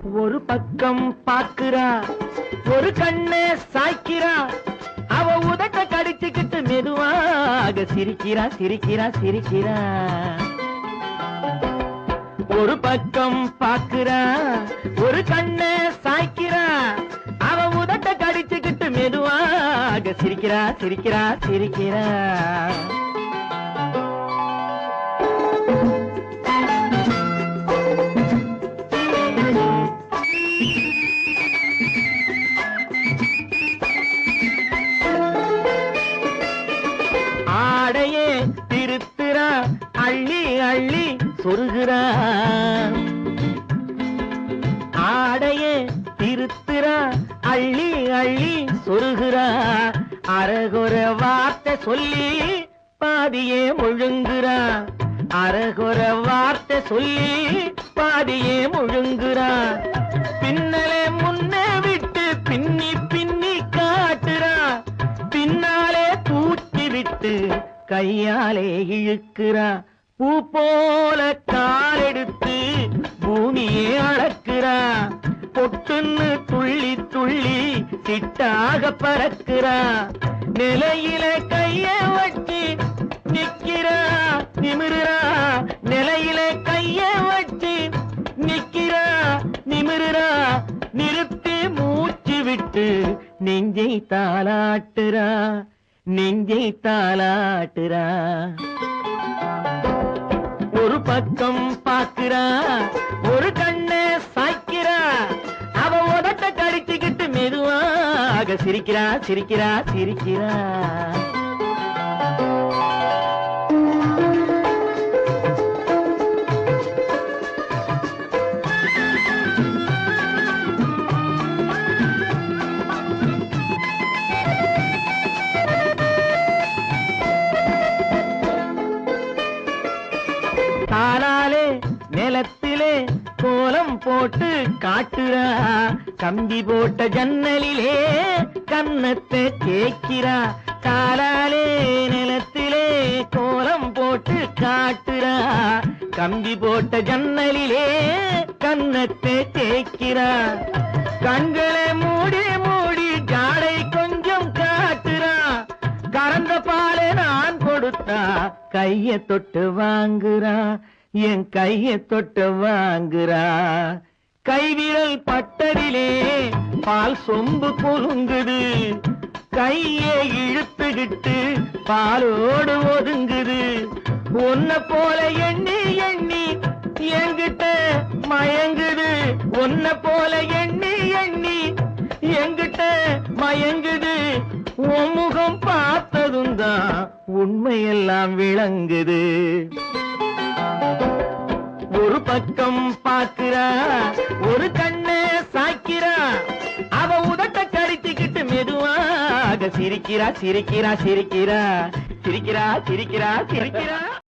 ஒரு பக்கம் பாக்குறா, ஒரு கண்ணே சாய்க்கிறா, அவ உதட்ட கடிச்சுக்கிட்டு மெதுவாக சிரிக்கிறா சிரிக்கிறா சிரிக்கிறா. ஒரு பக்கம் பாக்குறா, ஒரு கண்ணே சாய்க்கிறா, அவ உதட்ட கடிச்சுக்கிட்டு மெதுவாக சிரிக்கிறா சிரிக்கிறா சிரிக்கிறா. ஆடையே திருத்துறா, அள்ளி அள்ளி சொருகிறா, ஆடையே திருத்துறா, அள்ளி அள்ளி சொருகிறா, அரகுற வார்த்தை சொல்லி பாதியே முழுங்குறா, அரகுற வார்த்தை சொல்லி பாதியே முழுங்குறா. பின்னலே முன்னே விட்டு பின்னி பின்னி காட்டுறா, பின்னாலே தூக்கி விட்டு கையாலே இழுக்கிறா. பூ போல காலெடுத்து பூமியே அளக்கிறா, பொட்டுன்னு துள்ளி துள்ளி சிட்டாக பறக்கிறா. நிலையில கைய வச்சு நிக்கிறா நிமிருறா, நிலையில கைய வச்சு நிக்கிறா நிமிருறா, நிறுத்தி மூச்சு விட்டு நெஞ்சை தாளாட்டுறா நெஞ்சை தாளாட்டுறா. ஒரு பக்கம் பாக்குறா, ஒரு கண்ணே சாய்க்கிறா, அவ உதட்ட கடிச்சுக்கிட்டு மெதுவாக சிரிக்கிறா சிரிக்கிறா சிரிக்கிறா. காலாலே நிலத்திலே கோலம் போட்டு காட்டுறா, கம்பி போட்ட ஜன்னலிலே கன்னத்தை தேய்க்கிறா. காலாலே நிலத்திலே கோலம் போட்டு காட்டுறா, கம்பி போட்ட ஜன்னலிலே கன்னத்தை தேய்க்கிறா. கண்களை மூடி மூடி ஜாடை கொஞ்சம் காட்டுறா, கறந்த பாலை நான் கொடுத்தா கைய தொட்டு வாங்குறா, என் கைய தொட்டு வாங்குறா. கைவிரல் பட்டதிலே பால் சொம்பு பொருங்குது, கையை இழுத்துக்கிட்டு பாலோடு ஒதுங்குது. ஒன்ன போல எண்ணி எண்ணி என்கிட்ட மயங்குது, ஒன்ன போல எண்ணி எண்ணி என்கிட்ட மயங்குது. உன் முகம் பார்த்ததும் தான் உண்மையெல்லாம் விளங்குது. ஒரு பக்கம் பாக்குறா, ஒரு கண்ணே சாய்க்கிறா, அவ உதட்ட கடிச்சுக்கிட்டு மெதுவாக சிரிக்கிறா சிரிக்கிறா சிரிக்கிறா சிரிக்கிறா சிரிக்கிறா சிரிக்கிறா.